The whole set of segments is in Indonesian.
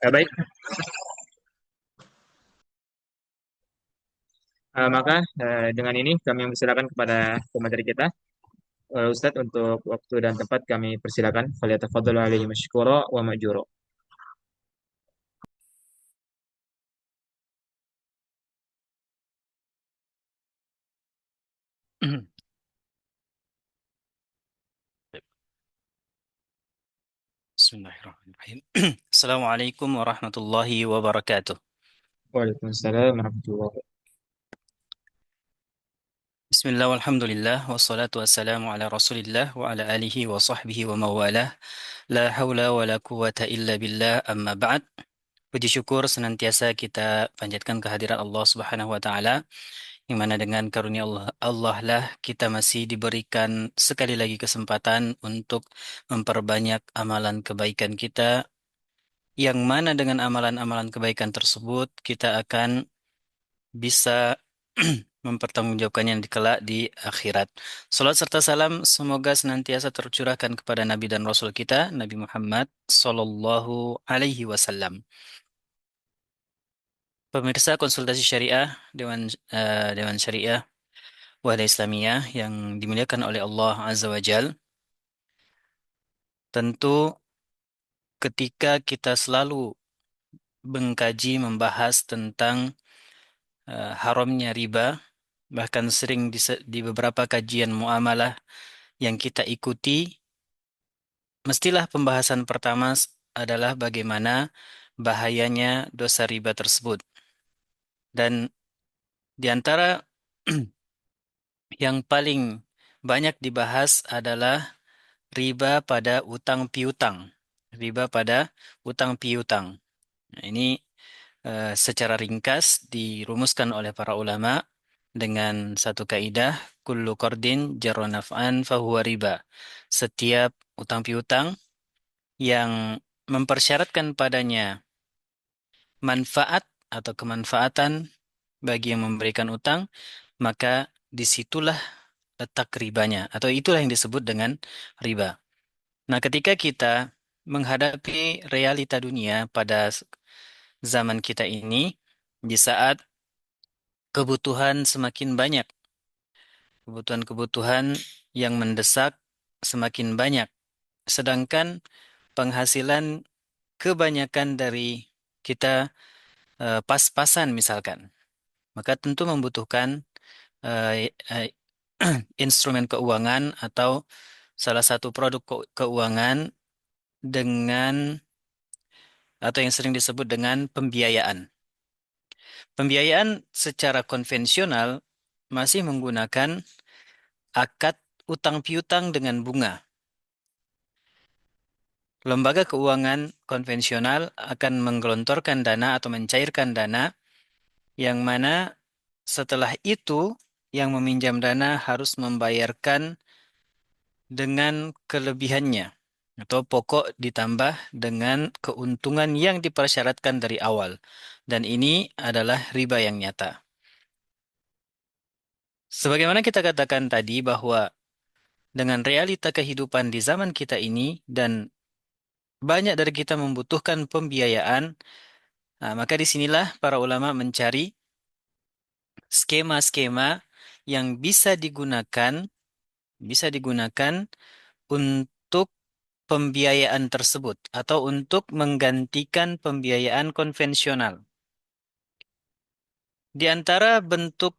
Baik, maka dengan ini kami mempersilakan kepada pemateri kita, Ustadz, untuk waktu dan tempat kami persilakan. Falyatafadhalu alaihi masykura wa ma'jura. Bismillahirrahmanirrahim. Assalamualaikum warahmatullahi wabarakatuh. Waalaikumsalam warahmatullahi wabarakatuh. Bismillah walhamdulillah wassalatu wassalamu ala rasulillah wa ala alihi wa sahbihi wa mawalah. La hawla wa la quwata illa billah amma ba'd. Puji syukur senantiasa kita panjatkan kehadiran Allah Subhanahu wa taala, yang mana dengan karunia Allah lah kita masih diberikan sekali lagi kesempatan untuk memperbanyak amalan kebaikan kita, yang mana dengan amalan-amalan kebaikan tersebut kita akan bisa mempertanggungjawabkannya di kelak di akhirat. Salat serta salam semoga senantiasa tercurahkan kepada Nabi dan Rasul kita, Nabi Muhammad Sallallahu Alaihi Wasallam. Pemirsa konsultasi syariah Dewan Syariah Wahda Islamiyah yang dimuliakan oleh Allah Azza wa Jal, tentu ketika kita selalu mengkaji membahas tentang haramnya riba, bahkan sering di beberapa kajian muamalah yang kita ikuti, mestilah pembahasan pertama adalah bagaimana bahayanya dosa riba tersebut. Dan di antara yang paling banyak dibahas adalah riba pada utang piutang. Riba pada utang piutang. Nah, ini secara ringkas dirumuskan oleh para ulama dengan satu kaidah, kullu qardin jarra naf'an fahuwa riba. Setiap utang piutang yang mempersyaratkan padanya manfaat atau kemanfaatan bagi yang memberikan utang, maka disitulah letak ribanya, atau itulah yang disebut dengan riba. Nah, ketika kita menghadapi realita dunia pada zaman kita ini, di saat kebutuhan semakin banyak, kebutuhan-kebutuhan yang mendesak semakin banyak, sedangkan penghasilan kebanyakan dari kita pas-pasan misalkan, maka tentu membutuhkan instrumen keuangan atau salah satu produk keuangan dengan atau yang sering disebut dengan pembiayaan. Pembiayaan secara konvensional masih menggunakan akad utang piutang dengan bunga. Lembaga keuangan konvensional akan menggelontorkan dana atau mencairkan dana, yang mana setelah itu yang meminjam dana harus membayarkan dengan kelebihannya atau pokok ditambah dengan keuntungan yang dipersyaratkan dari awal. Dan ini adalah riba yang nyata. Sebagaimana kita katakan tadi bahwa dengan realita kehidupan di zaman kita ini dan banyak dari kita membutuhkan pembiayaan, nah, maka disinilah para ulama mencari skema-skema yang bisa digunakan untuk pembiayaan tersebut atau untuk menggantikan pembiayaan konvensional. Di antara bentuk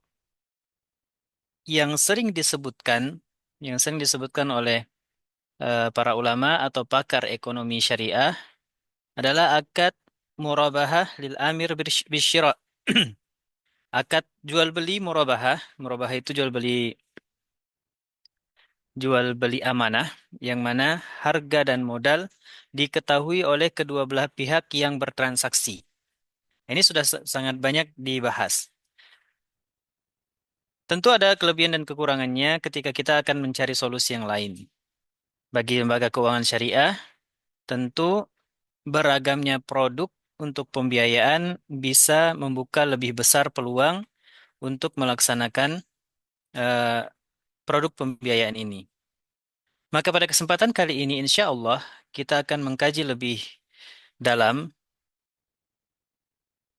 yang sering disebutkan, oleh para ulama atau pakar ekonomi syariah adalah akad murabahah lil amir bisyira. Akad jual beli murabahah. Murabahah itu jual beli amanah, yang mana harga dan modal diketahui oleh kedua belah pihak yang bertransaksi. Ini sudah sangat banyak dibahas. Tentu ada kelebihan dan kekurangannya ketika kita akan mencari solusi yang lain. Bagi lembaga keuangan syariah, tentu beragamnya produk untuk pembiayaan bisa membuka lebih besar peluang untuk melaksanakan eh, produk pembiayaan ini. Maka pada kesempatan kali ini, insya Allah, kita akan mengkaji lebih dalam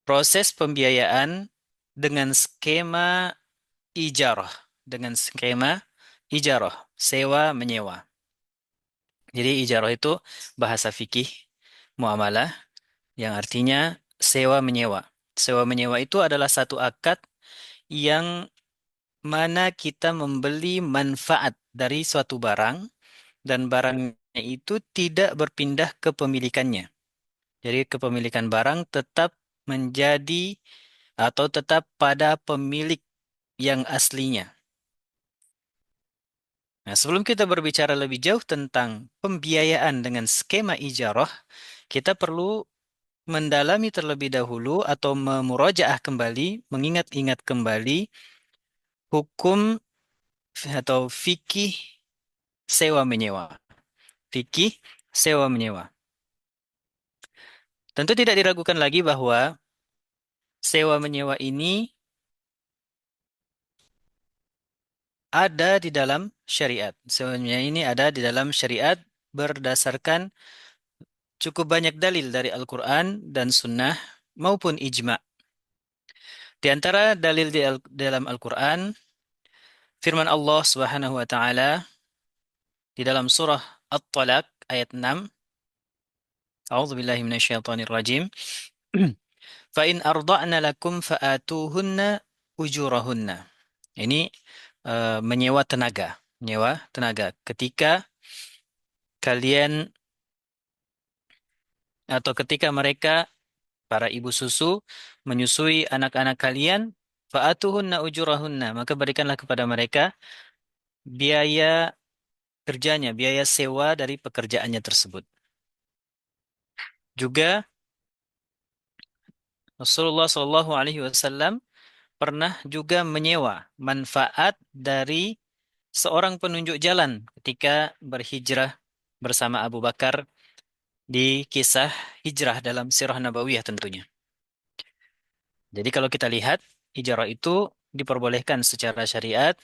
Proses pembiayaan dengan skema ijarah, dengan skema ijarah, sewa menyewa. Jadi ijarah itu bahasa fikih muamalah yang artinya sewa menyewa. Sewa menyewa itu adalah satu akad yang mana kita membeli manfaat dari suatu barang dan barangnya itu tidak berpindah ke pemilikannya. Jadi kepemilikan barang tetap menjadi atau tetap pada pemilik yang aslinya. Nah, sebelum kita berbicara lebih jauh tentang pembiayaan dengan skema ijarah, kita perlu mendalami terlebih dahulu atau memurojaah kembali, mengingat-ingat kembali hukum atau fikih sewa menyewa. Fikih sewa menyewa. Tentu tidak diragukan lagi bahwa sewa menyewa ini ada di dalam syariat. Sewa menyewa ini ada di dalam syariat berdasarkan cukup banyak dalil dari Al-Quran dan Sunnah maupun ijma'. Di antara dalil dalam Al-Quran, firman Allah Subhanahu wa taala di dalam surah At-Talaq ayat 6, A'udzu billahi minasyaitonir rajim. Fa in arda'na lakum fa'atuhunna ujurahunna. Ini menyewa tenaga, menyewa tenaga. Ketika kalian atau ketika mereka para ibu susu menyusui anak-anak kalian, fa'atuhunna ujurahunna, maka berikanlah kepada mereka biaya kerjanya, biaya sewa dari pekerjaannya tersebut. Juga Rasulullah Shallallahu Alaihi Wasallam pernah juga menyewa manfaat dari seorang penunjuk jalan ketika berhijrah bersama Abu Bakar di kisah hijrah dalam Sirah Nabawiyah tentunya. Jadi kalau kita lihat hijrah itu diperbolehkan secara syariat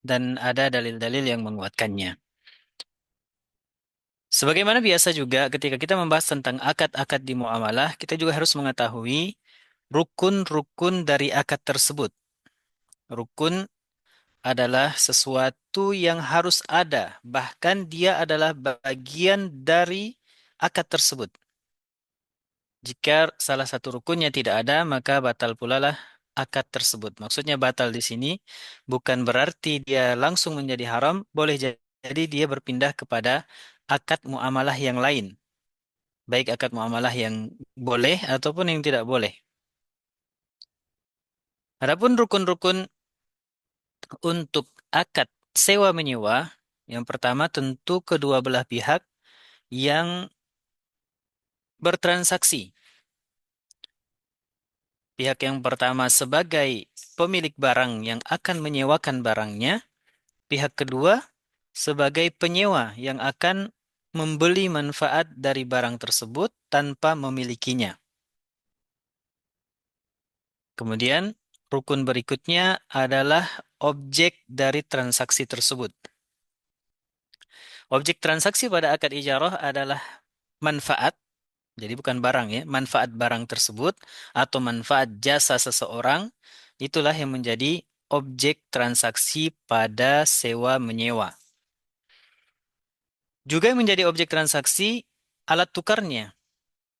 dan ada dalil-dalil yang menguatkannya. Sebagaimana biasa juga ketika kita membahas tentang akad-akad di muamalah, kita juga harus mengetahui rukun-rukun dari akad tersebut. Rukun adalah sesuatu yang harus ada, bahkan dia adalah bagian dari akad tersebut. Jika salah satu rukunnya tidak ada, maka batal pula lah akad tersebut. Maksudnya batal di sini bukan berarti dia langsung menjadi haram, boleh jadi dia berpindah kepada akad muamalah yang lain. Baik akad muamalah yang boleh ataupun yang tidak boleh. Adapun rukun-rukun untuk akad sewa menyewa, yang pertama tentu kedua belah pihak yang bertransaksi. Pihak yang pertama sebagai pemilik barang yang akan menyewakan barangnya, pihak kedua sebagai penyewa yang akan membeli manfaat dari barang tersebut tanpa memilikinya. Kemudian, rukun berikutnya adalah objek dari transaksi tersebut. Objek transaksi pada akad ijarah adalah manfaat, jadi bukan barang ya, manfaat barang tersebut atau manfaat jasa seseorang, itulah yang menjadi objek transaksi pada sewa menyewa. Juga yang menjadi objek transaksi alat tukarnya.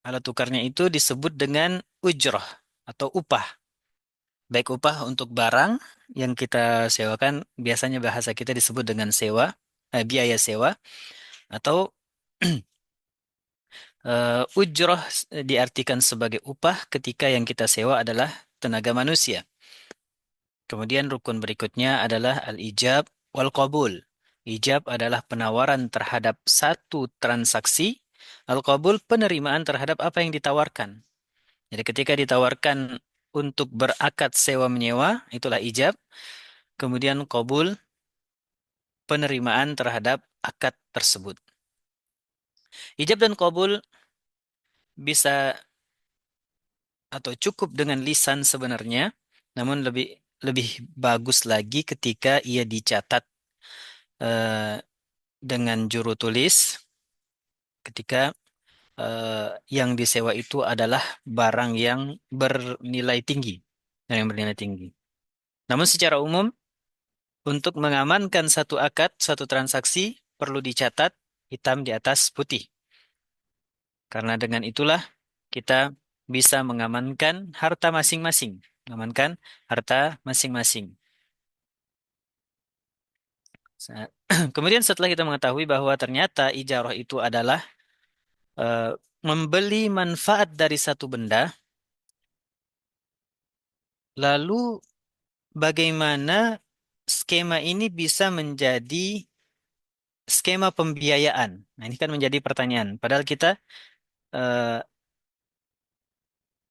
Alat tukarnya itu disebut dengan ujrah atau upah. Baik upah untuk barang yang kita sewakan, biasanya bahasa kita disebut dengan sewa, biaya sewa, atau ujrah diartikan sebagai upah ketika yang kita sewa adalah tenaga manusia. Kemudian rukun berikutnya adalah al-ijab wal qabul. Ijab adalah penawaran terhadap satu transaksi, al-qabul penerimaan terhadap apa yang ditawarkan. Jadi ketika ditawarkan untuk berakad sewa menyewa, itulah ijab. Kemudian qabul penerimaan terhadap akad tersebut. Ijab dan qabul bisa atau cukup dengan lisan sebenarnya, namun lebih lebih bagus lagi ketika ia dicatat eh, dengan juru tulis ketika eh, yang disewa itu adalah barang yang bernilai tinggi, yang bernilai tinggi. Namun secara umum, untuk mengamankan satu akad, satu transaksi, perlu dicatat hitam di atas putih. Karena dengan itulah kita bisa mengamankan harta masing-masing. Mengamankan harta masing-masing. Kemudian setelah kita mengetahui bahwa ternyata ijarah itu adalah membeli manfaat dari satu benda, lalu bagaimana skema ini bisa menjadi skema pembiayaan? Nah, ini kan menjadi pertanyaan. Padahal kita eh,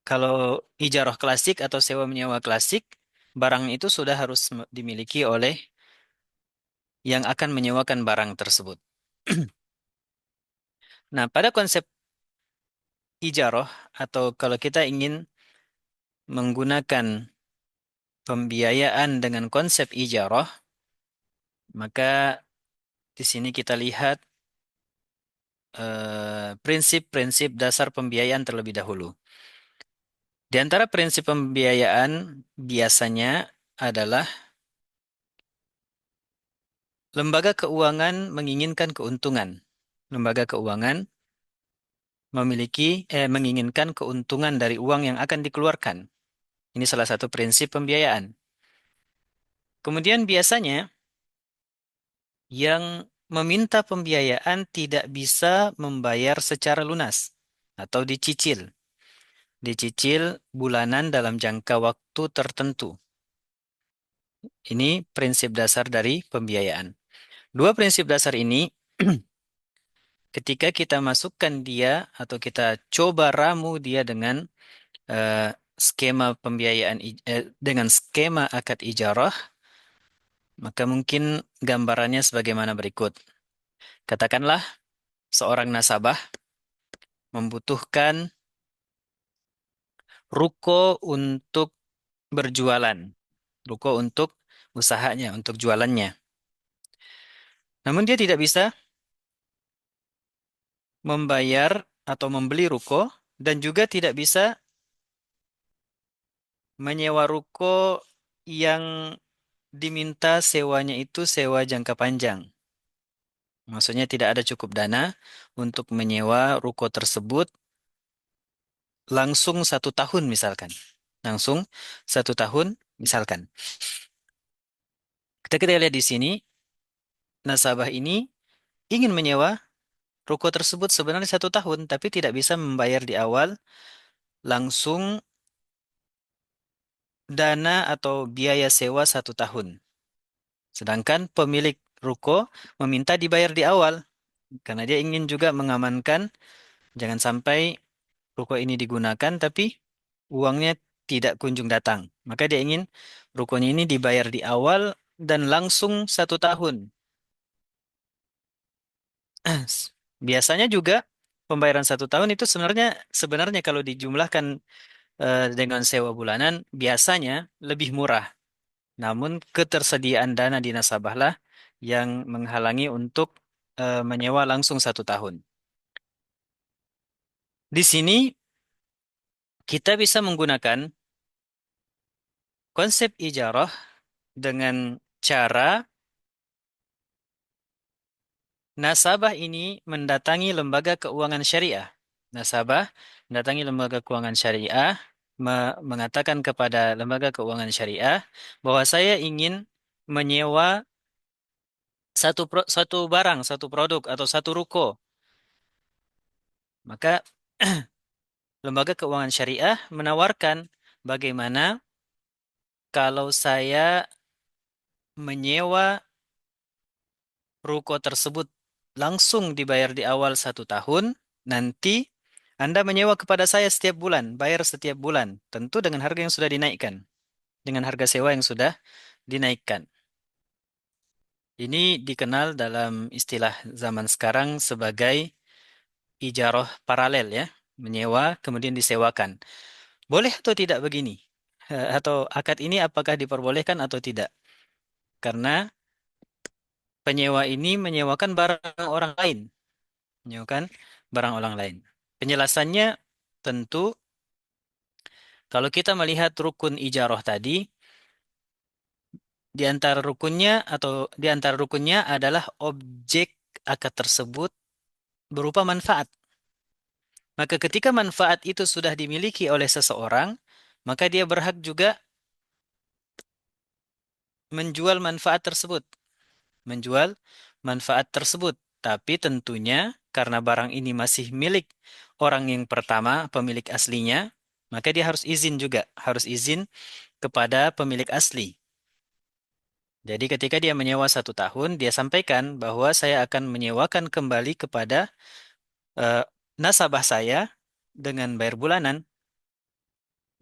kalau ijarah klasik atau sewa menyewa klasik, barang itu sudah harus dimiliki oleh yang akan menyewakan barang tersebut. Nah, pada konsep ijarah atau kalau kita ingin menggunakan pembiayaan dengan konsep ijarah, maka di sini kita lihat prinsip-prinsip dasar pembiayaan terlebih dahulu. Di antara prinsip pembiayaan biasanya adalah lembaga keuangan menginginkan keuntungan. Lembaga keuangan menginginkan keuntungan dari uang yang akan dikeluarkan. Ini salah satu prinsip pembiayaan. Kemudian biasanya yang meminta pembiayaan tidak bisa membayar secara lunas atau dicicil. Dicicil bulanan dalam jangka waktu tertentu. Ini prinsip dasar dari pembiayaan. Dua prinsip dasar ini, ketika kita masukkan dia atau kita coba ramu dia dengan skema pembiayaan, dengan skema akad ijarah, maka mungkin gambarannya sebagaimana berikut. Katakanlah seorang nasabah membutuhkan ruko untuk berjualan, ruko untuk usahanya, untuk jualannya. Namun dia tidak bisa membayar atau membeli ruko dan juga tidak bisa menyewa ruko yang diminta sewanya itu sewa jangka panjang. Maksudnya tidak ada cukup dana untuk menyewa ruko tersebut langsung 1 tahun misalkan. Langsung 1 tahun misalkan. Kita lihat di sini, nasabah ini ingin menyewa ruko tersebut sebenarnya 1 tahun, tapi tidak bisa membayar di awal langsung dana atau biaya sewa 1 tahun. Sedangkan pemilik ruko meminta dibayar di awal, karena dia ingin juga mengamankan jangan sampai ruko ini digunakan tapi uangnya tidak kunjung datang. Maka dia ingin rukonya ini dibayar di awal dan langsung 1 tahun. Biasanya juga pembayaran 1 tahun itu sebenarnya kalau dijumlahkan dengan sewa bulanan biasanya lebih murah. Namun ketersediaan dana di nasabahlah yang menghalangi untuk menyewa langsung 1 tahun. Di sini kita bisa menggunakan konsep ijarah dengan cara nasabah ini mendatangi lembaga keuangan syariah. Nasabah mendatangi lembaga keuangan syariah, mengatakan kepada lembaga keuangan syariah bahwa saya ingin menyewa satu barang, satu produk atau satu ruko. Maka lembaga keuangan syariah menawarkan bagaimana kalau saya menyewa ruko tersebut langsung dibayar di awal 1 tahun, nanti Anda menyewa kepada saya setiap bulan, bayar setiap bulan, tentu dengan harga yang sudah dinaikkan, dengan harga sewa yang sudah dinaikkan. Ini dikenal dalam istilah zaman sekarang sebagai ijarah paralel ya, menyewa kemudian disewakan. Boleh atau tidak begini? Atau akad ini apakah diperbolehkan atau tidak? Karena penyewa ini menyewakan barang orang lain, menyewakan barang orang lain. Penjelasannya tentu kalau kita melihat rukun ijarah tadi, di antara rukunnya adalah objek akad tersebut berupa manfaat. Maka ketika manfaat itu sudah dimiliki oleh seseorang, maka dia berhak juga menjual manfaat tersebut, menjual manfaat tersebut. Tapi tentunya karena barang ini masih milik orang yang pertama, pemilik aslinya, maka dia harus izin juga, harus izin kepada pemilik asli. Jadi ketika dia menyewa 1 tahun, dia sampaikan bahwa saya akan menyewakan kembali kepada eh, nasabah saya dengan bayar bulanan.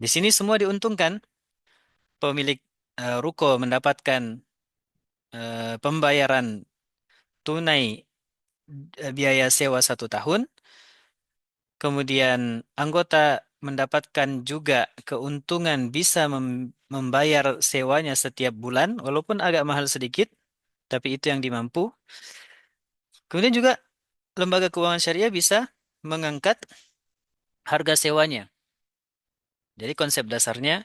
Di sini semua diuntungkan. Pemilik ruko mendapatkan pembayaran tunai biaya sewa 1 tahun. Kemudian anggota mendapatkan juga keuntungan bisa membayar sewanya setiap bulan, walaupun agak mahal sedikit, tapi itu yang dimampu. Kemudian juga lembaga keuangan syariah bisa mengangkat harga sewanya. Jadi konsep dasarnya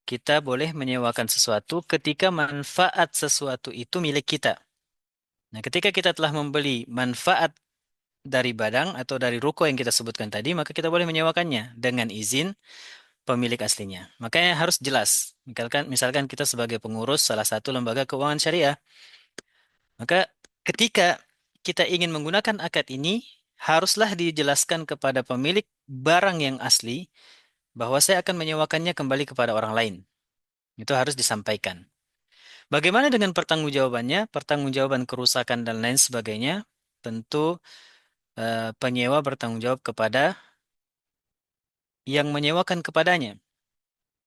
kita boleh menyewakan sesuatu ketika manfaat sesuatu itu milik kita. Nah, ketika kita telah membeli manfaat dari badang atau dari ruko yang kita sebutkan tadi, maka kita boleh menyewakannya dengan izin pemilik aslinya. Makanya harus jelas. Misalkan kita sebagai pengurus salah satu lembaga keuangan syariah, maka ketika kita ingin menggunakan akad ini, haruslah dijelaskan kepada pemilik barang yang asli bahwa saya akan menyewakannya kembali kepada orang lain. Itu harus disampaikan. Bagaimana dengan pertanggungjawabannya? Pertanggungjawaban kerusakan dan lain sebagainya, tentu penyewa bertanggung jawab kepada yang menyewakan kepadanya.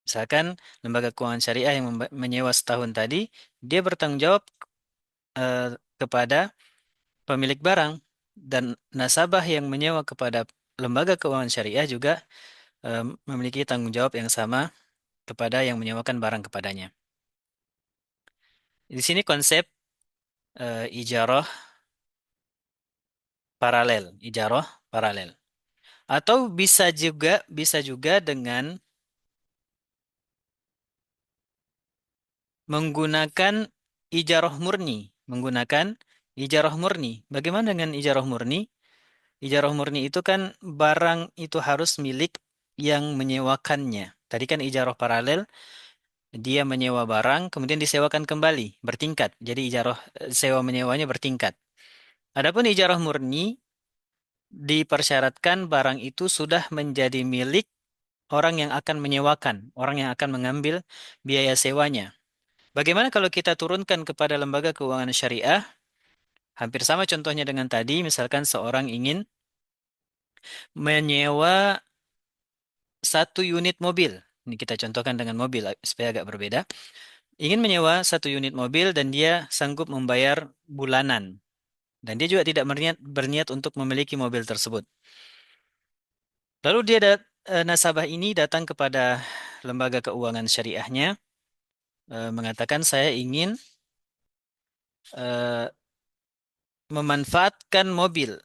Misalkan lembaga keuangan syariah yang menyewa 1 tahun tadi, dia bertanggung jawab kepada pemilik barang dan nasabah yang menyewa kepada lembaga keuangan syariah juga memiliki tanggung jawab yang sama kepada yang menyewakan barang kepadanya. Di sini konsep ijarah ijarah paralel. Atau bisa juga dengan menggunakan ijarah murni. Bagaimana dengan ijarah murni? Ijarah murni itu kan barang itu harus milik yang menyewakannya. Tadi kan ijarah paralel, dia menyewa barang kemudian disewakan kembali, bertingkat. Jadi ijarah sewa menyewanya bertingkat. Adapun ijarah murni dipersyaratkan barang itu sudah menjadi milik orang yang akan menyewakan, orang yang akan mengambil biaya sewanya. Bagaimana kalau kita turunkan kepada lembaga keuangan syariah? Hampir sama contohnya dengan tadi, misalkan seorang ingin menyewa 1 unit mobil. Ini kita contohkan dengan mobil supaya agak berbeda. Ingin menyewa 1 unit mobil dan dia sanggup membayar bulanan. Dan dia juga tidak berniat untuk memiliki mobil tersebut. Lalu nasabah ini datang kepada lembaga keuangan syariahnya, mengatakan saya ingin eh, memanfaatkan mobil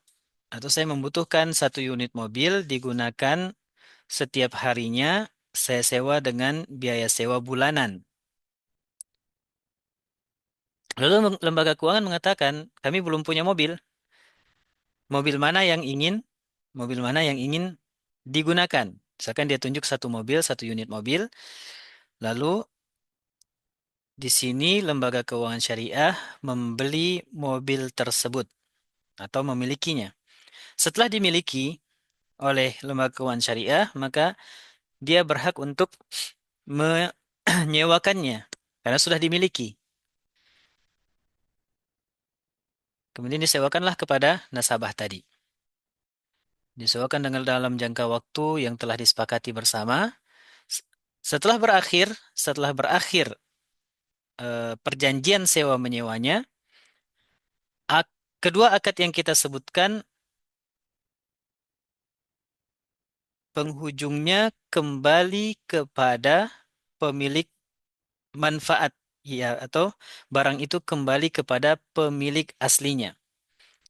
atau saya membutuhkan 1 unit mobil digunakan setiap harinya saya sewa dengan biaya sewa bulanan. Lalu lembaga keuangan mengatakan kami belum punya mobil. Mobil mana yang ingin mobil mana yang ingin digunakan? Misalkan dia tunjuk 1 mobil, 1 unit mobil. Lalu di sini lembaga keuangan syariah membeli mobil tersebut atau memilikinya. Setelah dimiliki oleh lembaga keuangan syariah, maka dia berhak untuk menyewakannya karena sudah dimiliki. Kemudian disewakanlah kepada nasabah tadi. Disewakan dengan dalam jangka waktu yang telah disepakati bersama. S- Setelah berakhir perjanjian sewa menyewanya, ak- kedua akad yang kita sebutkan penghujungnya kembali kepada pemilik manfaat, ya, atau barang itu kembali kepada pemilik aslinya.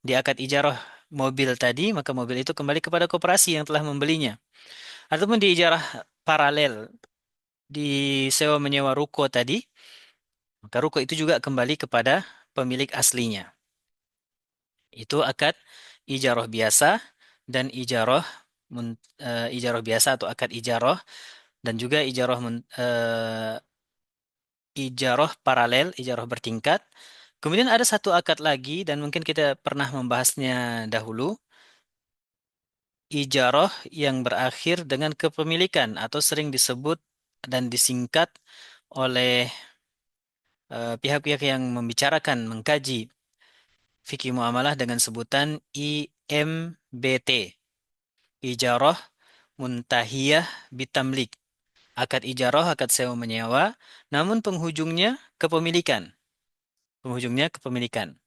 Di akad ijarah mobil tadi, maka mobil itu kembali kepada koperasi yang telah membelinya. Ataupun di ijarah paralel, di sewa menyewa ruko tadi, maka ruko itu juga kembali kepada pemilik aslinya. Itu akad ijarah biasa dan ijarah biasa atau akad ijarah dan juga ijarah paralel, ijarah bertingkat. Kemudian ada satu akad lagi dan mungkin kita pernah membahasnya dahulu, ijarah yang berakhir dengan kepemilikan atau sering disebut dan disingkat oleh pihak-pihak yang membicarakan, mengkaji fikih muamalah dengan sebutan IMBT, ijarah muntahiyah bitamlik. Akad ijarah, akad sewa menyewa, namun penghujungnya kepemilikan. Penghujungnya kepemilikan.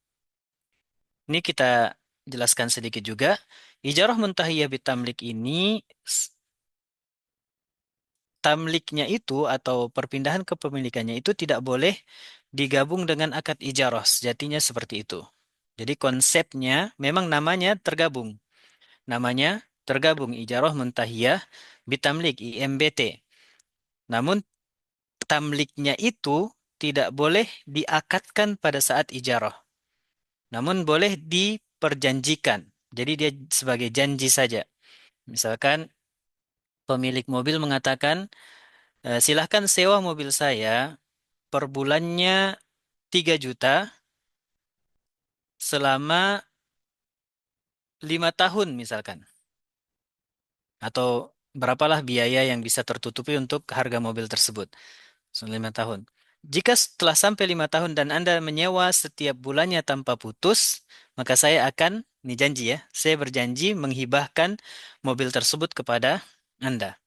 Ini kita jelaskan sedikit juga. Ijarah muntahiyah bitamlik ini, tamliknya itu atau perpindahan kepemilikannya itu tidak boleh digabung dengan akad ijarah. Sejatinya seperti itu. Jadi konsepnya memang namanya tergabung. Namanya tergabung ijarah muntahiyah bitamlik IMBT. Namun tamliknya itu tidak boleh diakatkan pada saat ijarah. Namun boleh diperjanjikan. Jadi dia sebagai janji saja. Misalkan pemilik mobil mengatakan, silahkan sewa mobil saya per bulannya 3 juta selama 5 tahun misalkan. Atau berapalah biaya yang bisa tertutupi untuk harga mobil tersebut. Selama 5 tahun. Jika setelah sampai 5 tahun dan Anda menyewa setiap bulannya tanpa putus, maka saya akan, ini janji ya, saya berjanji menghibahkan mobil tersebut kepada Anda.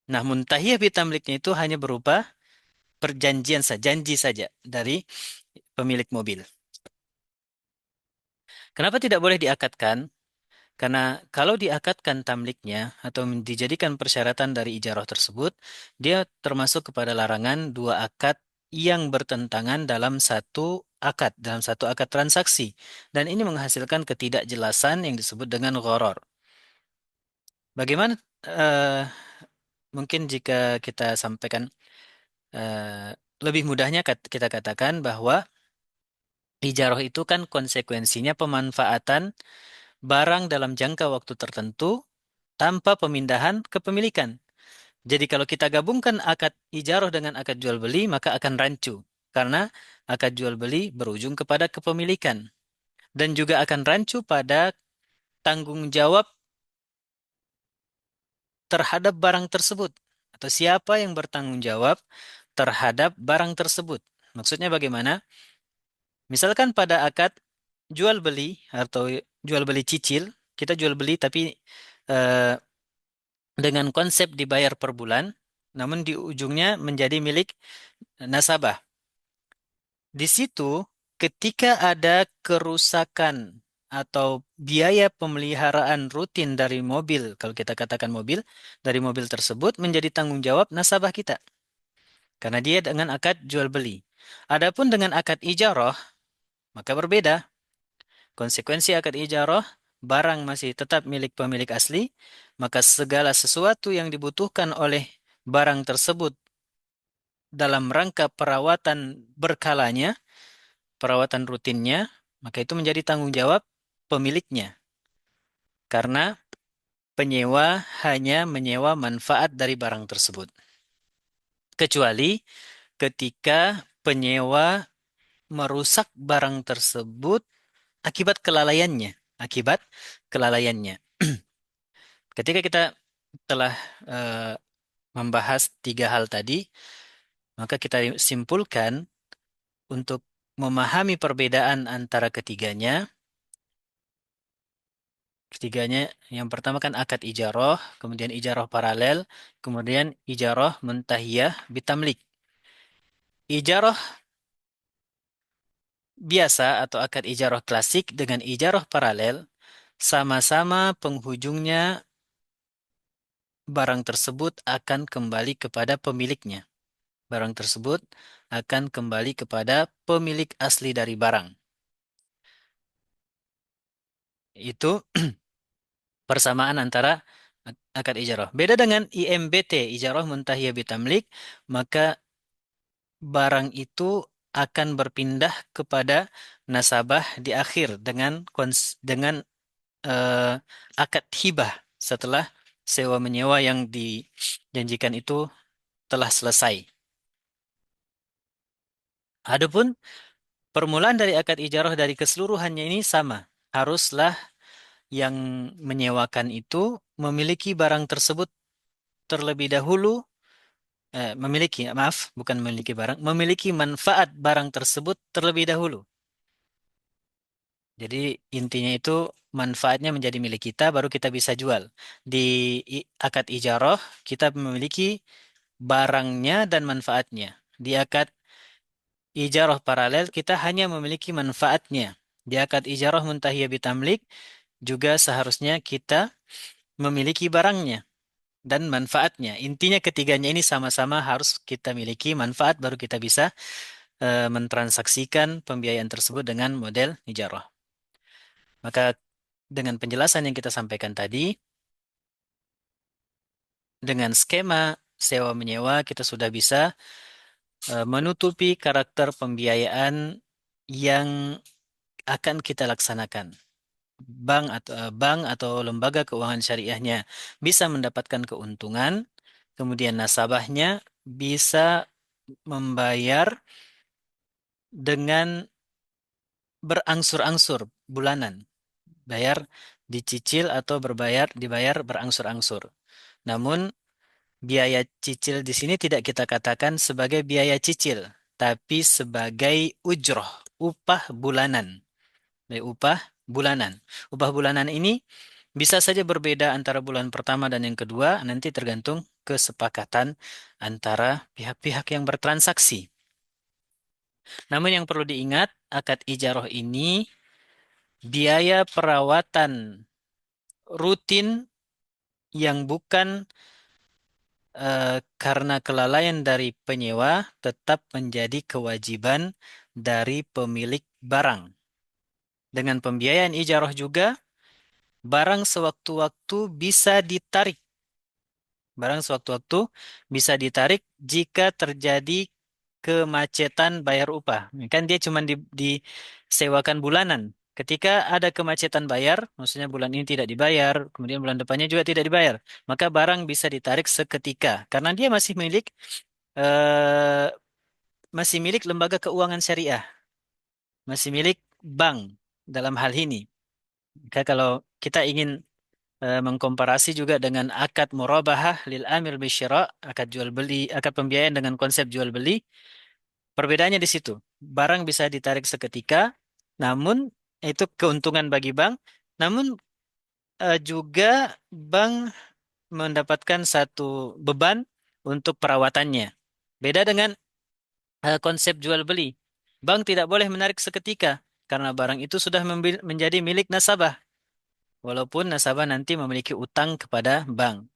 Nah, muntahiyah bitamliknya itu hanya berupa perjanjian saja, janji saja dari pemilik mobil. Kenapa tidak boleh diakatkan? Karena kalau diakatkan tamliknya atau dijadikan persyaratan dari ijarah tersebut, dia termasuk kepada larangan dua akad yang bertentangan dalam satu akad transaksi. Dan ini menghasilkan ketidakjelasan yang disebut dengan gharar. Bagaimana mungkin jika kita sampaikan lebih mudahnya kita katakan bahwa ijarah itu kan konsekuensinya pemanfaatan barang dalam jangka waktu tertentu tanpa pemindahan kepemilikan. Jadi kalau kita gabungkan akad ijarah dengan akad jual beli, maka akan rancu. Karena akad jual beli berujung kepada kepemilikan. Dan juga akan rancu pada tanggung jawab terhadap barang tersebut. Atau siapa yang bertanggung jawab terhadap barang tersebut. Maksudnya bagaimana? Misalkan pada akad jual beli atau jual beli cicil, kita jual beli tapi eh, dengan konsep dibayar per bulan, namun di ujungnya menjadi milik nasabah. Di situ, ketika ada kerusakan atau biaya pemeliharaan rutin dari mobil, kalau kita katakan mobil, dari mobil tersebut menjadi tanggung jawab nasabah kita. Karena dia dengan akad jual beli. Adapun dengan akad ijarah, maka berbeda. Konsekuensi akad ijarah, barang masih tetap milik pemilik asli, maka segala sesuatu yang dibutuhkan oleh barang tersebut dalam rangka perawatan berkalanya, perawatan rutinnya, maka itu menjadi tanggung jawab pemiliknya. Karena penyewa hanya menyewa manfaat dari barang tersebut. Kecuali ketika penyewa merusak barang tersebut akibat kelalaiannya. Akibat kelalaiannya. Ketika kita telah eh, membahas tiga hal tadi, maka kita simpulkan untuk memahami perbedaan antara ketiganya. Ketiganya, yang pertama kan akad ijarah, kemudian ijarah paralel, kemudian ijarah muntahiyah bitamlik. Ijarah biasa atau akad ijarah klasik dengan ijarah paralel sama-sama penghujungnya barang tersebut akan kembali kepada pemiliknya. Barang tersebut akan kembali kepada pemilik asli dari barang. Itu persamaan antara akad ijarah. Beda dengan IMBT, ijarah muntahiyah bitamlik, maka barang itu akan berpindah kepada nasabah di akhir dengan eh, akad hibah setelah sewa menyewa yang dijanjikan itu telah selesai. Adapun permulaan dari akad ijarah dari keseluruhannya ini sama. Haruslah yang menyewakan itu memiliki barang tersebut terlebih dahulu, maaf, bukan memiliki barang, memiliki manfaat barang tersebut terlebih dahulu. Jadi intinya itu manfaatnya menjadi milik kita, baru kita bisa jual. Di akad ijarah, kita memiliki barangnya dan manfaatnya. Di akad ijarah paralel, kita hanya memiliki manfaatnya. Di akad ijarah muntahiyah bitamlik, juga seharusnya kita memiliki barangnya dan manfaatnya. Intinya ketiganya ini sama-sama harus kita miliki manfaat, baru kita bisa mentransaksikan pembiayaan tersebut dengan model ijarah. Maka dengan penjelasan yang kita sampaikan tadi, dengan skema sewa menyewa kita sudah bisa menutupi karakter pembiayaan yang akan kita laksanakan. Bank atau lembaga keuangan syariahnya bisa mendapatkan keuntungan, kemudian nasabahnya bisa membayar dengan berangsur-angsur bulanan, bayar dicicil atau dibayar berangsur-angsur. Namun biaya cicil di sini tidak kita katakan sebagai biaya cicil, tapi sebagai ujroh, upah bulanan. Upah bulanan. Upah bulanan ini bisa saja berbeda antara bulan pertama dan yang kedua, nanti tergantung kesepakatan antara pihak-pihak yang bertransaksi. Namun yang perlu diingat, akad ijarah ini biaya perawatan rutin yang bukan karena kelalaian dari penyewa tetap menjadi kewajiban dari pemilik barang. Dengan pembiayaan ijarah juga, barang sewaktu-waktu bisa ditarik. Barang sewaktu-waktu bisa ditarik jika terjadi kemacetan bayar upah. Kan dia cuma disewakan bulanan. Ketika ada kemacetan bayar, maksudnya bulan ini tidak dibayar, kemudian bulan depannya juga tidak dibayar, maka barang bisa ditarik seketika karena dia eh, masih milik lembaga keuangan syariah, masih milik bank dalam hal ini. Maka kalau kita ingin mengkomparasi juga dengan akad murabahah lil amil bisyira, akad jual beli, akad pembiayaan dengan konsep jual beli, perbedaannya di situ. Barang bisa ditarik seketika, namun itu keuntungan bagi bank, namun juga bank mendapatkan satu beban untuk perawatannya. Beda dengan konsep jual beli. Bank tidak boleh menarik seketika karena barang itu sudah menjadi milik nasabah, walaupun nasabah nanti memiliki utang kepada bank.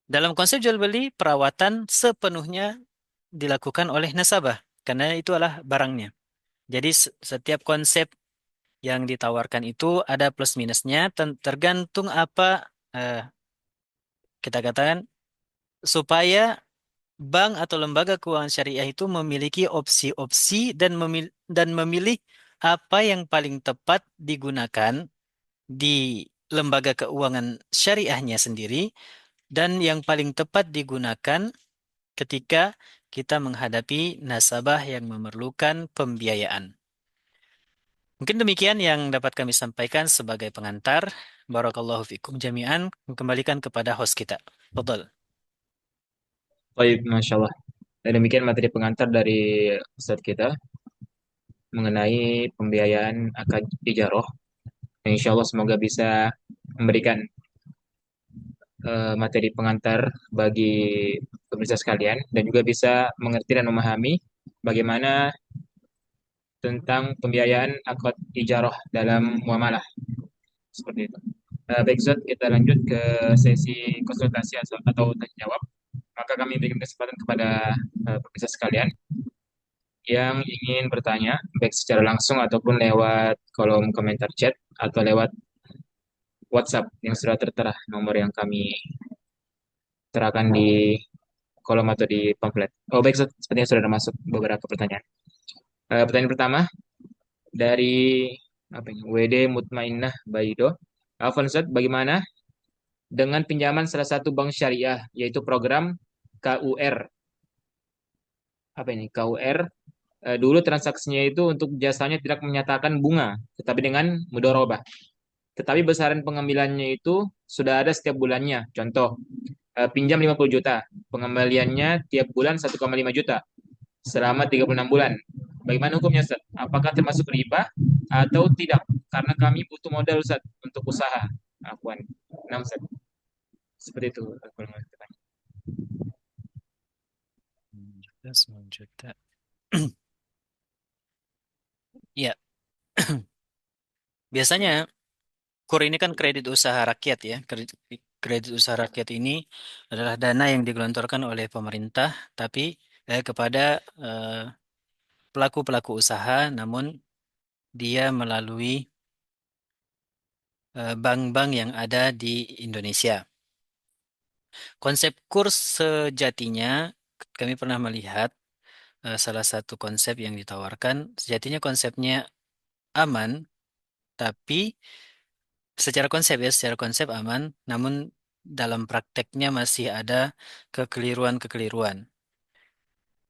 Dalam konsep jual beli, perawatan sepenuhnya dilakukan oleh nasabah karena itu adalah barangnya. Jadi setiap konsep yang ditawarkan itu ada plus minusnya, tergantung apa kita katakan supaya bank atau lembaga keuangan syariah itu memiliki opsi-opsi dan memilih apa yang paling tepat digunakan di lembaga keuangan syariahnya sendiri dan yang paling tepat digunakan ketika kita menghadapi nasabah yang memerlukan pembiayaan. Mungkin demikian yang dapat kami sampaikan sebagai pengantar. Barakallahu fikum jami'an. Kembalikan kepada host kita. Betul. Baik, Masya Allah. Dan demikian materi pengantar dari Ustadz kita mengenai pembiayaan akad ijarah. Dan insya Allah semoga bisa memberikan materi pengantar bagi pemirsa sekalian dan juga bisa mengerti dan memahami bagaimana tentang pembiayaan akad ijarah dalam muamalah seperti itu. Baik, Zat, kita lanjut ke sesi konsultasi atau tanya jawab. Maka kami berikan kesempatan kepada pemirsa sekalian yang ingin bertanya, baik secara langsung ataupun lewat kolom komentar chat atau lewat WhatsApp yang sudah tertera nomor yang kami terapkan di kolom atau di pamflet. Oh baik, Ustaz. Sepertinya sudah ada masuk beberapa pertanyaan. Pertanyaan pertama dari apa ini? WD Mutmainnah Baido. Afwan Ustaz, bagaimana dengan pinjaman salah satu bank syariah yaitu program KUR? Apa ini? KUR. Dulu transaksinya itu untuk jasanya tidak menyatakan bunga, tetapi dengan mudorobah. Tetapi besaran pengambilannya itu sudah ada setiap bulannya. Contoh, pinjam 50 juta, pengembaliannya tiap bulan 1,5 juta selama 36 bulan. Bagaimana hukumnya, Ustaz? Apakah termasuk riba atau tidak? Karena kami butuh modal, Ustaz, untuk usaha. Afwan. Nah, Ustaz. Seperti itu. Juta, 9 juta. Ya, biasanya KUR ini kan kredit usaha rakyat ya. Kredit usaha rakyat ini adalah dana yang digelontorkan oleh pemerintah, tapi kepada eh, pelaku-pelaku usaha, namun dia melalui bank-bank yang ada di Indonesia. Konsep kurs sejatinya, kami pernah melihat salah satu konsep yang ditawarkan, sejatinya konsepnya aman, tapi secara konsep aman, namun dalam prakteknya masih ada kekeliruan-kekeliruan.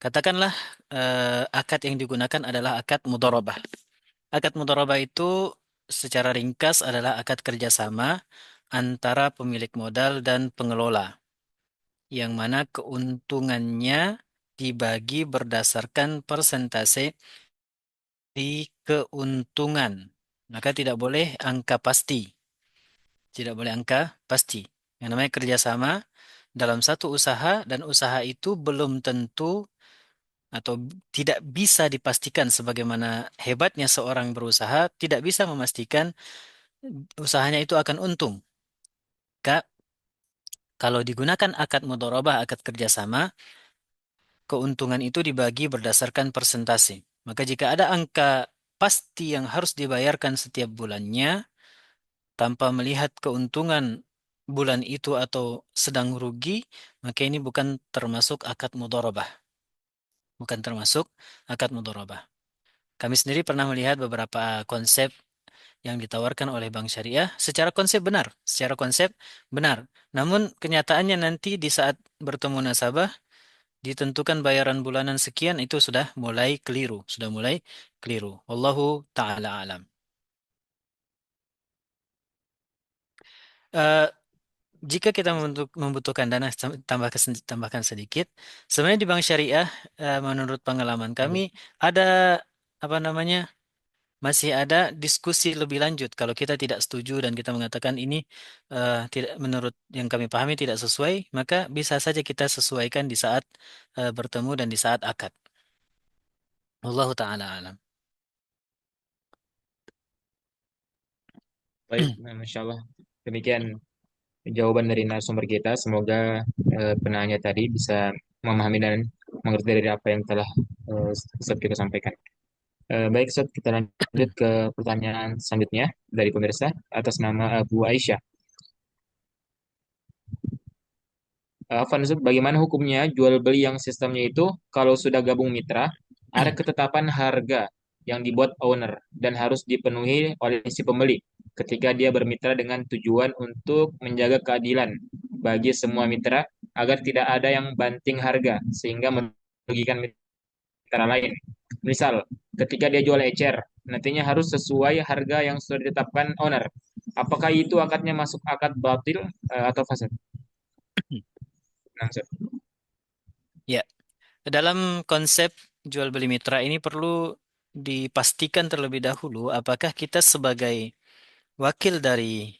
Katakanlah akad yang digunakan adalah akad mudharabah. Akad mudharabah itu secara ringkas adalah akad kerjasama antara pemilik modal dan pengelola, yang mana keuntungannya dibagi berdasarkan persentase di keuntungan. Maka tidak boleh angka pasti, tidak boleh angka pasti. Yang namanya kerjasama dalam satu usaha dan usaha itu belum tentu atau tidak bisa dipastikan sebagaimana hebatnya seorang berusaha, tidak bisa memastikan usahanya itu akan untung. Kak, kalau digunakan akad mudharabah, akad kerjasama, keuntungan itu dibagi berdasarkan persentase. Maka jika ada angka pasti yang harus dibayarkan setiap bulannya, tanpa melihat keuntungan bulan itu atau sedang rugi, maka ini bukan termasuk akad mudharabah. Bukan termasuk akad mudharabah. Kami sendiri pernah melihat beberapa konsep yang ditawarkan oleh Bank Syariah secara konsep benar. Namun kenyataannya nanti di saat bertemu nasabah ditentukan bayaran bulanan sekian itu sudah mulai keliru. Wallahu taala alam. Eh, Jika kita membutuhkan dana tambahkan sedikit, sebenarnya di Bank Syariah menurut pengalaman kami ada apa namanya masih ada diskusi lebih lanjut. Kalau kita tidak setuju dan kita mengatakan ini tidak menurut yang kami pahami tidak sesuai, maka bisa saja kita sesuaikan di saat bertemu dan di saat akad. Wallahu taala alam. Baik, Masya Allah. Demikian jawaban dari narasumber kita. Semoga penanya tadi bisa memahami dan mengerti dari apa yang telah Ustaz kita sampaikan. Baik, Ustaz, kita lanjut ke pertanyaan selanjutnya dari pemirsa atas nama Abu Aisyah. Afwan, Ustaz, bagaimana hukumnya jual beli yang sistemnya itu kalau sudah gabung mitra, ada ketetapan harga yang dibuat owner dan harus dipenuhi oleh si pembeli ketika dia bermitra dengan tujuan untuk menjaga keadilan bagi semua mitra agar tidak ada yang banting harga sehingga merugikan mitra lain. Misal, ketika dia jual ecer, nantinya harus sesuai harga yang sudah ditetapkan owner. Apakah itu akadnya masuk akad batil atau fasad? Nah, Ustaz. Ya, dalam konsep jual beli mitra ini perlu dipastikan terlebih dahulu apakah kita sebagai wakil dari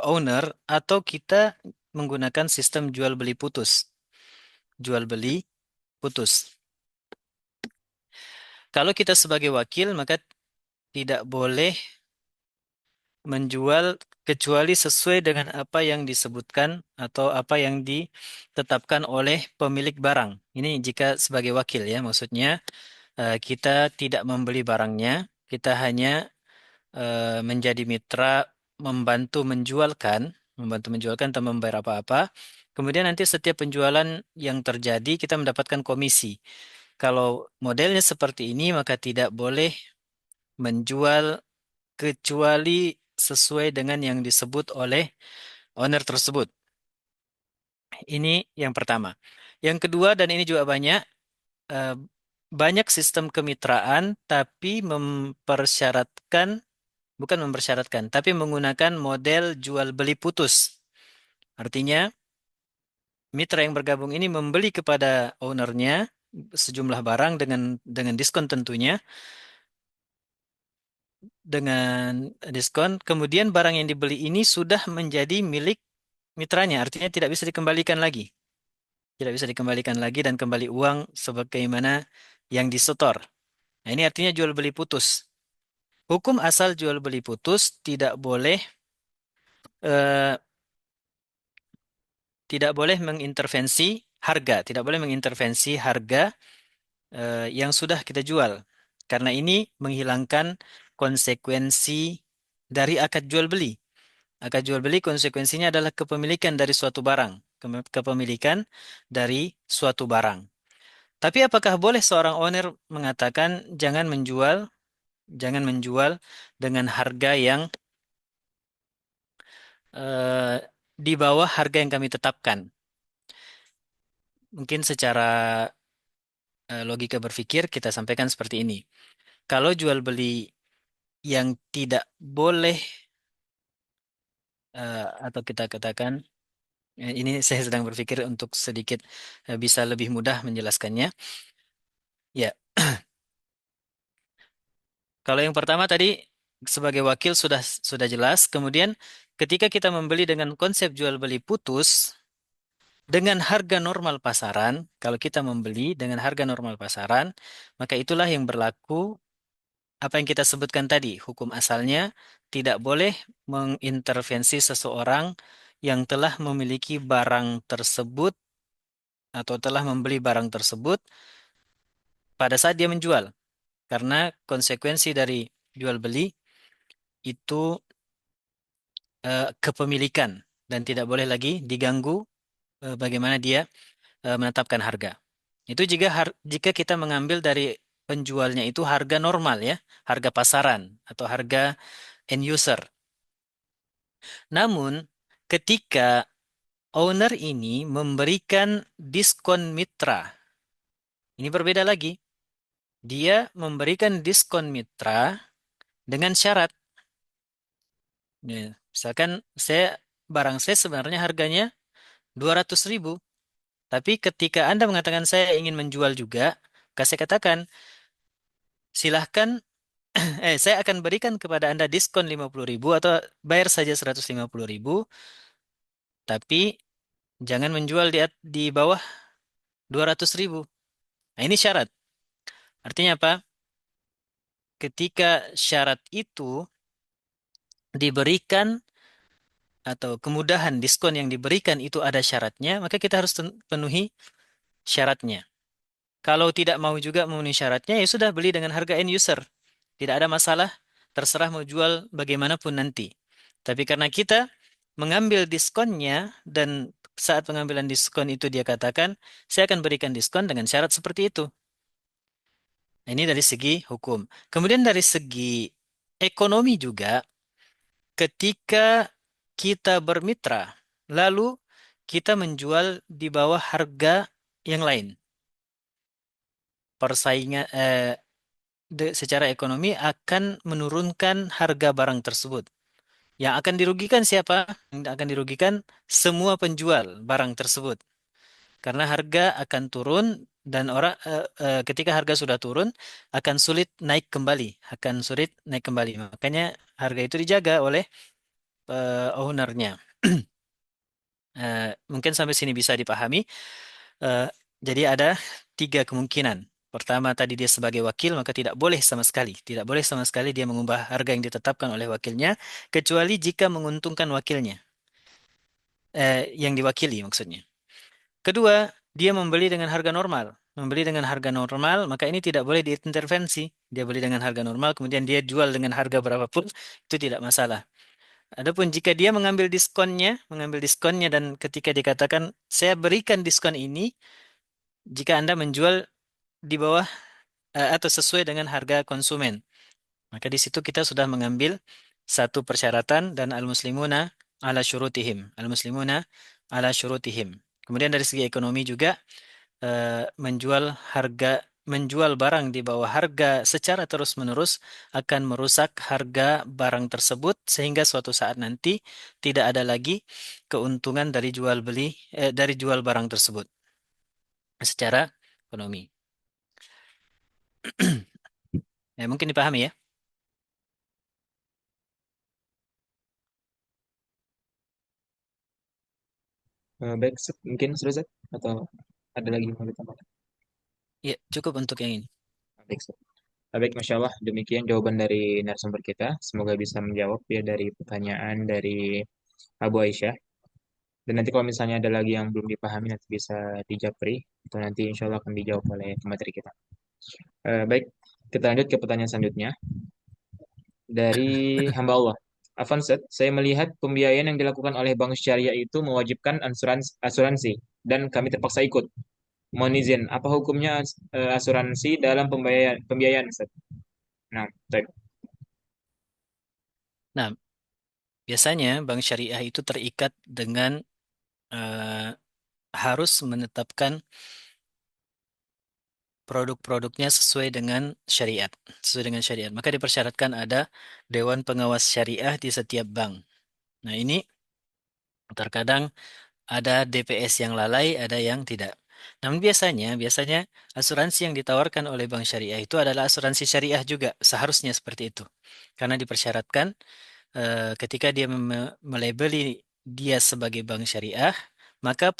owner atau kita menggunakan sistem jual beli putus. Jual beli putus. Kalau kita sebagai wakil maka tidak boleh menjual kecuali sesuai dengan apa yang disebutkan atau apa yang ditetapkan oleh pemilik barang. Ini jika sebagai wakil ya, maksudnya kita tidak membeli barangnya, kita hanya menjadi mitra membantu menjualkan, atau membayar apa-apa. Kemudian nanti setiap penjualan yang terjadi kita mendapatkan komisi. Kalau modelnya seperti ini, maka tidak boleh menjual kecuali sesuai dengan yang disebut oleh owner tersebut. Ini yang pertama. Yang kedua, dan ini juga eh, banyak sistem kemitraan, tapi bukan mempersyaratkan, tapi menggunakan model jual beli putus. Artinya, mitra yang bergabung ini membeli kepada ownernya sejumlah barang dengan diskon tentunya, dengan diskon. Kemudian barang yang dibeli ini sudah menjadi milik mitranya, artinya tidak bisa dikembalikan lagi. Tidak bisa dikembalikan lagi dan kembali uang sebagaimana yang disetor. Nah, ini artinya jual beli putus. Hukum asal jual beli putus eh, tidak boleh mengintervensi harga, tidak boleh mengintervensi harga yang sudah kita jual. Karena ini menghilangkan konsekuensi dari akad jual beli. Akad jual beli konsekuensinya adalah kepemilikan dari suatu barang, kepemilikan dari suatu barang. Tapi apakah boleh seorang owner mengatakan jangan menjual dengan harga yang eh, di bawah harga yang kami tetapkan? Mungkin secara logika berpikir kita sampaikan seperti ini. Kalau jual beli yang tidak boleh atau kita katakan ini saya sedang berpikir untuk sedikit bisa lebih mudah menjelaskannya. Ya, kalau yang pertama tadi sebagai wakil sudah jelas. Kemudian ketika kita membeli dengan konsep jual beli putus dengan harga normal pasaran, kalau kita membeli dengan harga normal pasaran, maka itulah yang berlaku apa yang kita sebutkan tadi. Hukum asalnya tidak boleh mengintervensi seseorang yang telah memiliki barang tersebut atau telah membeli barang tersebut pada saat dia menjual. Karena konsekuensi dari jual beli itu kepemilikan dan tidak boleh lagi diganggu bagaimana dia menetapkan harga. Itu jika kita mengambil dari penjualnya itu harga normal ya, harga pasaran atau harga end user. Namun ketika owner ini memberikan diskon mitra, ini berbeda lagi. Dia memberikan diskon mitra dengan syarat. Ya, misalkan barang saya sebenarnya harganya 200.000. Tapi ketika Anda mengatakan saya ingin menjual juga, saya katakan silahkan, saya akan berikan kepada Anda diskon 50.000 atau bayar saja 150.000, tapi jangan menjual di bawah 200.000. Nah, ini syarat. Artinya apa? Ketika syarat itu diberikan atau kemudahan diskon yang diberikan itu ada syaratnya, maka kita harus penuhi syaratnya. Kalau tidak mau juga memenuhi syaratnya, ya sudah beli dengan harga end user. Tidak ada masalah, terserah mau jual bagaimanapun nanti. Tapi karena kita mengambil diskonnya dan saat pengambilan diskon itu dia katakan, saya akan berikan diskon dengan syarat seperti itu. Nah, ini dari segi hukum. Kemudian dari segi ekonomi juga, ketika kita bermitra, lalu kita menjual di bawah harga yang lain. Persaingan secara ekonomi akan menurunkan harga barang tersebut. Yang akan dirugikan siapa? Yang akan dirugikan semua penjual barang tersebut. Karena harga akan turun dan ketika harga sudah turun akan sulit naik kembali, Makanya harga itu dijaga oleh ownernya. Mungkin sampai sini bisa dipahami. Eh, jadi ada tiga kemungkinan. Pertama tadi dia sebagai wakil maka tidak boleh sama sekali dia mengubah harga yang ditetapkan oleh wakilnya kecuali jika menguntungkan wakilnya, yang diwakili maksudnya. Kedua, dia membeli dengan harga normal maka ini tidak boleh diintervensi. Dia beli dengan harga normal kemudian dia jual dengan harga berapapun itu tidak masalah. Adapun jika dia mengambil diskonnya dan ketika dikatakan saya berikan diskon ini jika Anda menjual di bawah atau sesuai dengan harga konsumen, maka di situ kita sudah mengambil satu persyaratan dan al-muslimuna ala syurutihim. Kemudian dari segi ekonomi juga menjual harga menjual barang di bawah harga secara terus-menerus akan merusak harga barang tersebut sehingga suatu saat nanti tidak ada lagi keuntungan dari dari jual barang tersebut secara ekonomi. Ya, mungkin dipahami ya. Baik, mungkin sudah Zat? Atau ada lagi yang mau ditambahkan? Ya, cukup untuk yang ini. Baik, Zat. Baik, Masya Allah, demikian jawaban dari narasumber kita. Semoga bisa menjawab ya dari pertanyaan dari Abu Aisyah. Dan nanti kalau misalnya ada lagi yang belum dipahami, nanti bisa dijapri. Atau nanti insya Allah akan dijawab oleh pemateri kita. Baik, kita lanjut ke pertanyaan selanjutnya. Dari hamba Allah. Avanset, saya melihat pembiayaan yang dilakukan oleh bank syariah itu mewajibkan asuransi dan kami terpaksa ikut. Mohon izin, apa hukumnya asuransi dalam pembiayaan, Ustaz? Nah, baik. Nah, biasanya bank syariah itu terikat dengan eh, harus menetapkan produk-produknya sesuai dengan syariat, sesuai dengan syariat. Maka dipersyaratkan ada dewan pengawas syariah di setiap bank. Nah, ini terkadang ada DPS yang lalai, ada yang tidak. Namun biasanya asuransi yang ditawarkan oleh bank syariah itu adalah asuransi syariah juga, seharusnya seperti itu. Karena dipersyaratkan ketika dia melabeli dia sebagai bank syariah, maka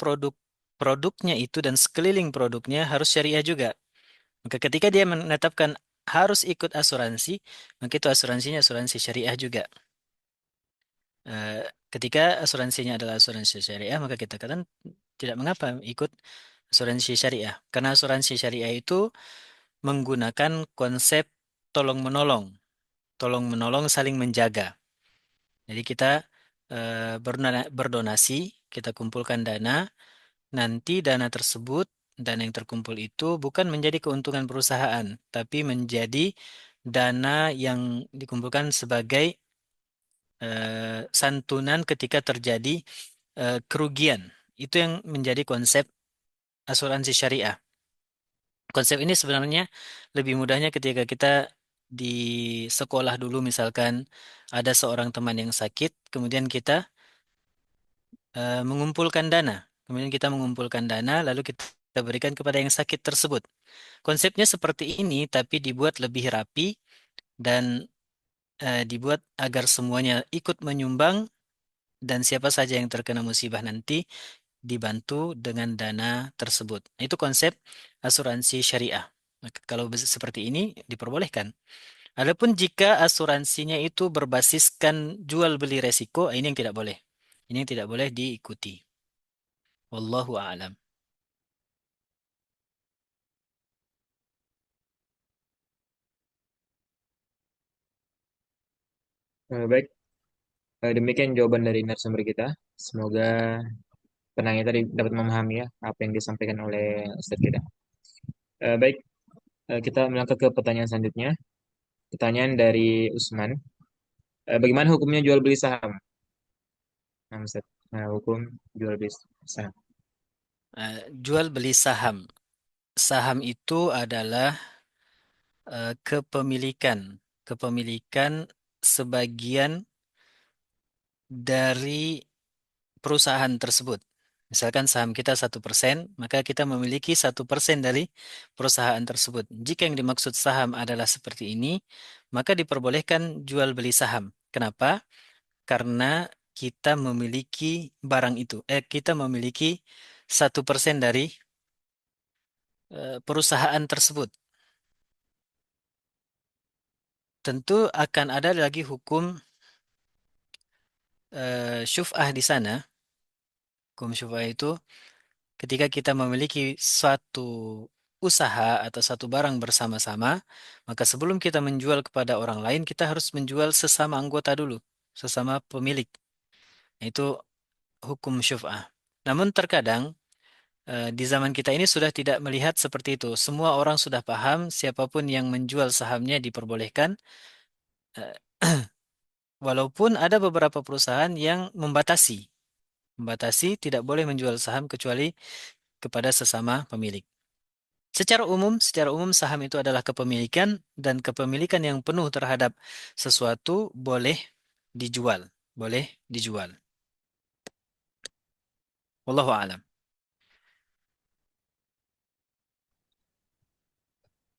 produknya itu dan sekeliling produknya harus syariah juga. Maka ketika dia menetapkan harus ikut asuransi, maka itu asuransinya asuransi syariah juga. Eh, Ketika asuransinya adalah asuransi syariah, maka kita katakan tidak mengapa ikut asuransi syariah. Karena asuransi syariah itu menggunakan konsep tolong-menolong, tolong-menolong saling menjaga. Jadi kita berdonasi, kita kumpulkan dana, nanti dana tersebut, dana yang terkumpul itu bukan menjadi keuntungan perusahaan, tapi menjadi dana yang dikumpulkan sebagai santunan ketika terjadi kerugian. Itu yang menjadi konsep asuransi syariah. Konsep ini sebenarnya lebih mudahnya ketika kita di sekolah dulu misalkan ada seorang teman yang sakit, kemudian kita mengumpulkan dana. Kemudian kita mengumpulkan dana, lalu kita berikan kepada yang sakit tersebut. Konsepnya seperti ini, tapi dibuat lebih rapi dan dibuat agar semuanya ikut menyumbang dan siapa saja yang terkena musibah nanti dibantu dengan dana tersebut. Nah, itu konsep asuransi syariah. Maka kalau seperti ini diperbolehkan. Adapun jika asuransinya itu berbasiskan jual beli resiko, ini yang tidak boleh. Ini yang tidak boleh diikuti. Wallahu a'lam. Baik, demikian jawaban dari narasumber kita. Semoga penanya tadi dapat memahami ya apa yang disampaikan oleh Ustadz kita. Baik, kita melangkah ke pertanyaan selanjutnya. Pertanyaan dari Usman. Bagaimana hukumnya jual beli saham? Nah, Ustadz. Nah, hukum jual beli saham. Jual beli saham. Saham itu adalah kepemilikan sebagian dari perusahaan tersebut. Misalkan saham kita 1%, maka kita memiliki 1% dari perusahaan tersebut. Jika yang dimaksud saham adalah seperti ini, maka diperbolehkan jual beli saham. Kenapa? Karena kita memiliki barang itu. Kita memiliki 1% dari perusahaan tersebut. Tentu akan ada lagi hukum syuf'ah di sana. Hukum syuf'ah itu ketika kita memiliki suatu usaha atau satu barang bersama-sama, maka sebelum kita menjual kepada orang lain, kita harus menjual sesama anggota dulu. sesama pemilik. Itu hukum syuf'ah. Namun terkadang di zaman kita ini sudah tidak melihat seperti itu. Semua orang sudah paham siapapun yang menjual sahamnya diperbolehkan. Eh, Walaupun ada beberapa perusahaan yang membatasi tidak boleh menjual saham kecuali kepada sesama pemilik. Secara umum saham itu adalah kepemilikan dan kepemilikan yang penuh terhadap sesuatu dijual, boleh dijual. Wallahu a'lam.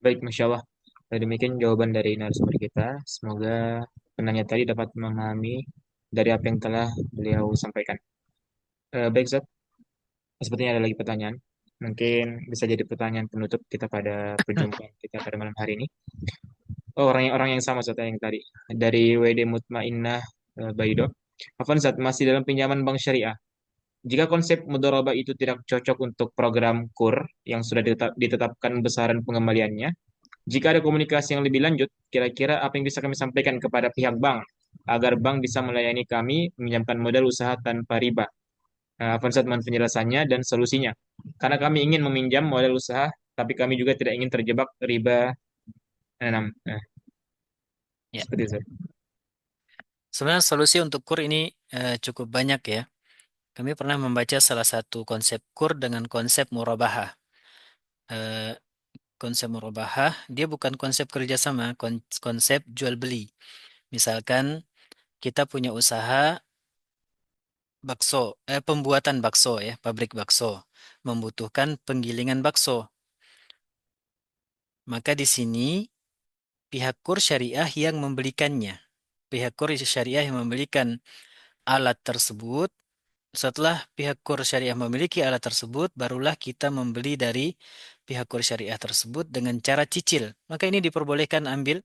Baik, Masya Allah. Demikian jawaban dari narasumber kita. Semoga penanya tadi dapat memahami dari apa yang telah beliau sampaikan. Baik, Zat. Sepertinya ada lagi pertanyaan. Mungkin bisa jadi pertanyaan penutup kita pada perjumpaan kita pada malam hari ini. Oh, orang yang sama Zat yang tadi. Dari WD Mutmainnah Baido. Afan Zat, masih dalam pinjaman bank syariah. Jika konsep mudharabah itu tidak cocok untuk program KUR yang sudah ditetapkan besaran pengembaliannya, jika ada komunikasi yang lebih lanjut, kira-kira apa yang bisa kami sampaikan kepada pihak bank agar bank bisa melayani kami meminjamkan modal usaha tanpa riba? Afan Satman penjelasannya dan solusinya. Karena kami ingin meminjam modal usaha, tapi kami juga tidak ingin terjebak riba 6. Ya. Seperti itu. Sebenarnya solusi untuk kur ini cukup banyak ya. Kami pernah membaca salah satu konsep kur dengan konsep murabahah. Eh, Konsep murabahah, dia bukan konsep kerjasama, konsep jual beli. Misalkan kita punya usaha pembuatan bakso ya, pabrik bakso, membutuhkan penggilingan bakso. Maka di sini pihak kur syariah yang membelikannya. Pihak kur syariah yang membelikan alat tersebut. Setelah pihak kur syariah memiliki alat tersebut, barulah kita membeli dari pihak kur syariah tersebut dengan cara cicil. Maka ini diperbolehkan ambil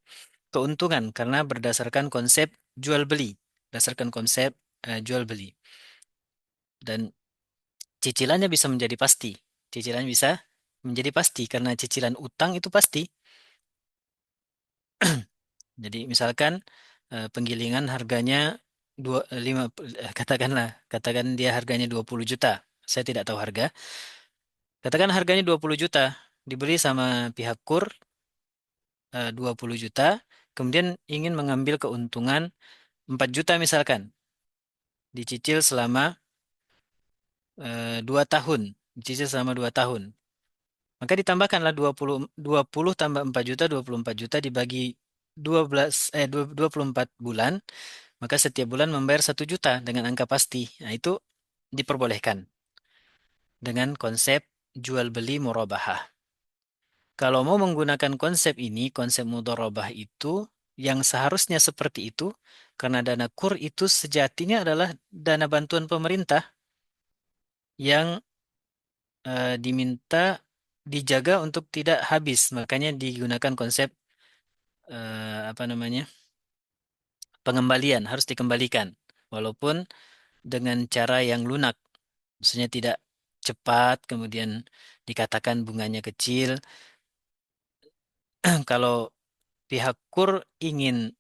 keuntungan karena berdasarkan konsep jual beli. Berdasarkan konsep jual beli. Dan cicilannya bisa menjadi pasti. Cicilan bisa menjadi pasti karena cicilan utang itu pasti. Jadi misalkan penggilingan harganya dua, lima, katakan dia harganya 20 juta. Saya tidak tahu harga. Katakan harganya 20 juta, dibeli sama pihak kur 20 juta, kemudian ingin mengambil keuntungan 4 juta misalkan, dicicil selama 2 tahun, dicicil selama 2 tahun. Maka ditambahkanlah 20 tambah 4 juta, 24 juta dibagi 24 bulan, maka setiap bulan membayar 1 juta dengan angka pasti. Nah, itu diperbolehkan dengan konsep jual beli murabahah. Kalau mau menggunakan konsep ini, konsep mudharabah itu yang seharusnya seperti itu, karena dana kur itu sejatinya adalah dana bantuan pemerintah yang diminta dijaga untuk tidak habis. Makanya digunakan konsep apa namanya? Pengembalian, harus dikembalikan. Walaupun dengan cara yang lunak. Maksudnya tidak cepat, kemudian dikatakan bunganya kecil. Kalau pihak kur ingin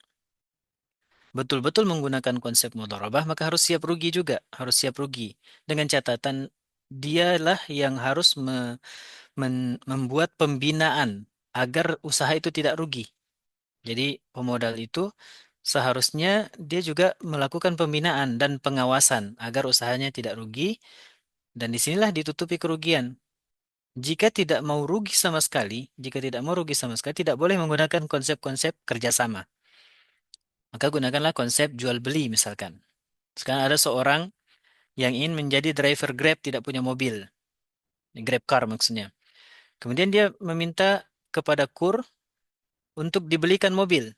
betul-betul menggunakan konsep mudharabah, maka harus siap rugi juga, harus siap rugi. Dengan catatan dialah yang harus membuat pembinaan agar usaha itu tidak rugi. Jadi pemodal itu seharusnya dia juga melakukan pembinaan dan pengawasan agar usahanya tidak rugi dan disinilah ditutupi kerugian. Jika tidak mau rugi sama sekali, tidak boleh menggunakan konsep-konsep kerjasama. Maka gunakanlah konsep jual beli misalkan. Sekarang ada seorang yang ingin menjadi driver Grab tidak punya mobil, Grab car maksudnya. Kemudian dia meminta kepada kur untuk dibelikan mobil,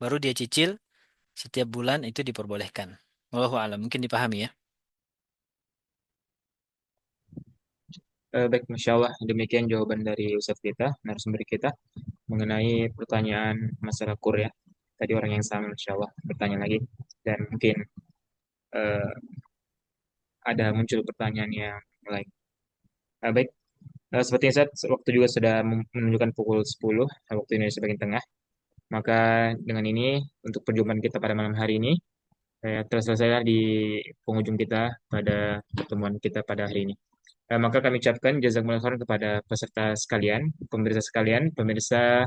baru dia cicil setiap bulan itu diperbolehkan. Wallahu a'lam, mungkin dipahami ya. Baik, Masya Allah. Demikian jawaban dari Ustadz kita, narasumber kita, mengenai pertanyaan masalah KUR ya. Tadi orang yang sama, Masya Allah, bertanya lagi. Dan mungkin eh, ada muncul pertanyaan yang lain. Baik, sepertinya saat waktu juga sudah menunjukkan pukul 10 waktu Indonesia bagian tengah. Maka dengan ini untuk perjumpaan kita pada malam hari ini telah selesai di penghujung kita pada pertemuan kita pada hari ini. Maka kami ucapkan jazakumullah khairan kepada peserta sekalian, pemirsa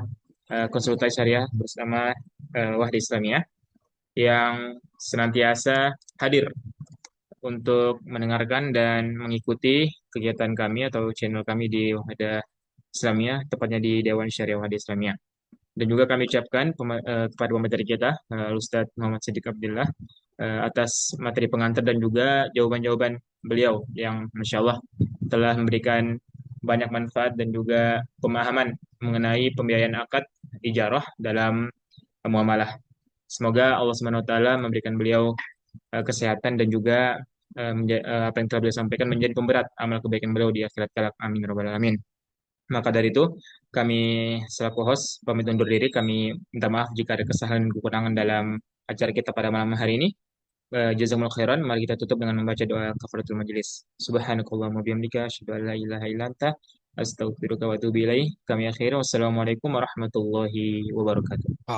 konsultasi syariah bersama Wahda Islamiyah yang senantiasa hadir untuk mendengarkan dan mengikuti kegiatan kami atau channel kami di Wahda Islamiyah, tepatnya di Dewan Syariah Wahda Islamiyah. Dan juga kami ucapkan kepada pemateri kita, Ustadz Muhammad Siddiq Abdullah, atas materi pengantar dan juga jawaban-jawaban beliau yang Masya Allah telah memberikan banyak manfaat dan juga pemahaman mengenai pembiayaan akad ijarah dalam muamalah. Semoga Allah Subhanahu wa taala memberikan beliau kesehatan dan juga apa yang telah beliau sampaikan menjadi pemberat amal kebaikan beliau di akhirat kelak. Amin ya rabbal alamin. Maka dari itu, kami selaku host pamit undur diri. Kami minta maaf jika ada kesalahan dan kekurangan dalam acara kita pada malam hari ini. Jazakumullah khairan. Mari kita tutup dengan membaca doa kafaratul majelis. Subhanakallahumma bihamdika asyhadu an la ilaha illa anta astaghfiruka wa atubu ilaik. Kami akhiri. Wassalamualaikum warahmatullahi wabarakatuh.